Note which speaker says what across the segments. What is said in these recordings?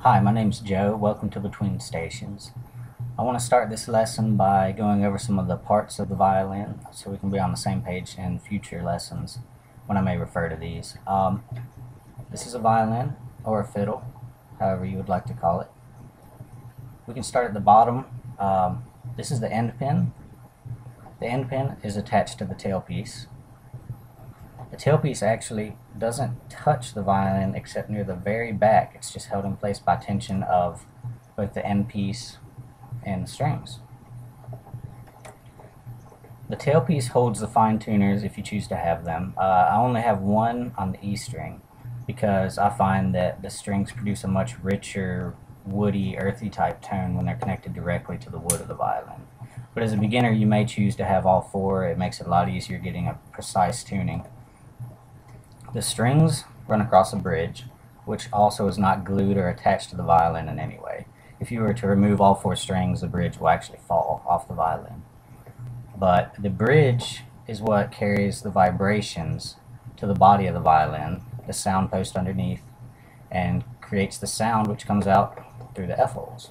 Speaker 1: Hi, my name's Joe. Welcome to Between Stations. I want to start this lesson by going over some of the parts of the violin so we can be on the same page in future lessons when I may refer to these. This is a violin or a fiddle, however you would like to call it. We can start at the bottom. This is the end pin. The end pin is attached to the tailpiece. The tailpiece actually doesn't touch the violin except near the very back. It's just held in place by tension of both the end piece and the strings. The tailpiece holds the fine tuners if you choose to have them. I only have one on the E string because I find that the strings produce a much richer, woody, earthy type tone when they're connected directly to the wood of the violin. But as a beginner, you may choose to have all four. It makes it a lot easier getting a precise tuning. The strings run across a bridge, which also is not glued or attached to the violin in any way. If you were to remove all four strings, the bridge will actually fall off the violin. But the bridge is what carries the vibrations to the body of the violin, the sound post underneath, and creates the sound which comes out through the F-holes.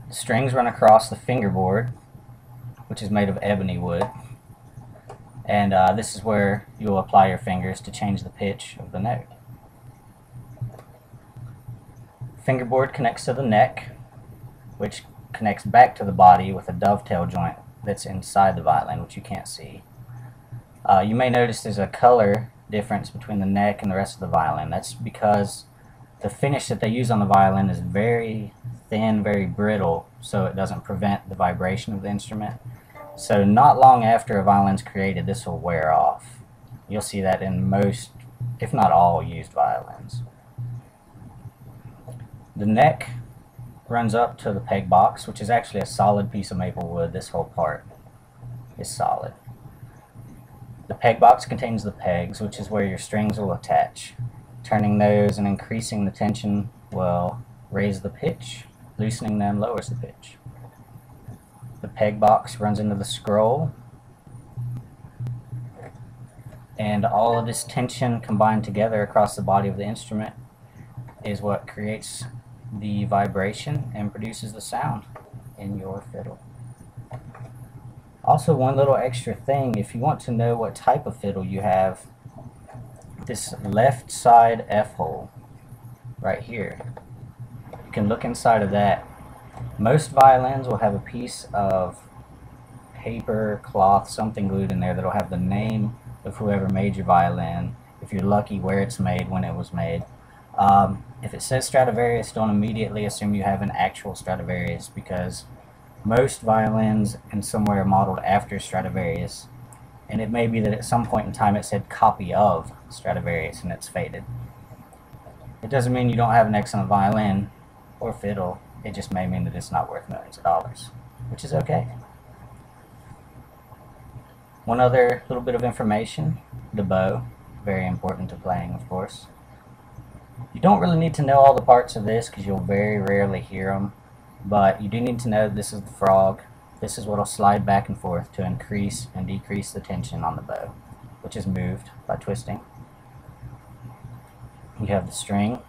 Speaker 1: The strings run across the fingerboard, which is made of ebony wood. And this is where you'll apply your fingers to change the pitch of the note. Fingerboard connects to the neck, which connects back to the body with a dovetail joint that's inside the violin, which you can't see. You may notice there's a color difference between the neck and the rest of the violin. That's because the finish that they use on the violin is very thin, very brittle, so it doesn't prevent the vibration of the instrument. So not long after a violin's created, this will wear off. You'll see that in most, if not all, used violins. The neck runs up to the peg box, which is actually a solid piece of maple wood. This whole part is solid. The peg box contains the pegs, which is where your strings will attach. Turning those and increasing the tension will raise the pitch. Loosening them lowers the pitch. The peg box runs into the scroll, and all of this tension combined together across the body of the instrument is what creates the vibration and produces the sound in your fiddle. Also, one little extra thing, if you want to know what type of fiddle you have, this left side F-hole right here, you can look inside of that. Most violins will have a piece of paper, cloth, something glued in there that'll have the name of whoever made your violin, if you're lucky, where it's made, when it was made. If it says Stradivarius, don't immediately assume you have an actual Stradivarius, because most violins in some way are modeled after Stradivarius, and it may be that at some point in time it said copy of Stradivarius and it's faded. It doesn't mean you don't have an excellent violin or fiddle. It just may mean that it's not worth millions of dollars, which is okay. One other little bit of information, the bow, very important to playing, of course. You don't really need to know all the parts of this because you'll very rarely hear them, but you do need to know this is the frog. This is what will slide back and forth to increase and decrease the tension on the bow, which is moved by twisting. You have the string,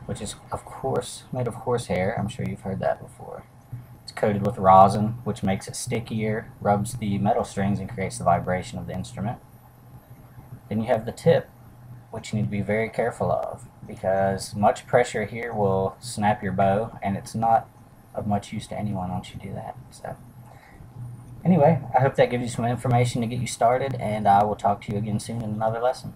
Speaker 1: which is, of course, made of horsehair. I'm sure you've heard that before. It's coated with rosin, which makes it stickier, rubs the metal strings, and creates the vibration of the instrument. Then you have the tip, which you need to be very careful of, because much pressure here will snap your bow, and it's not of much use to anyone once you do that. So, anyway, I hope that gives you some information to get you started, and I will talk to you again soon in another lesson.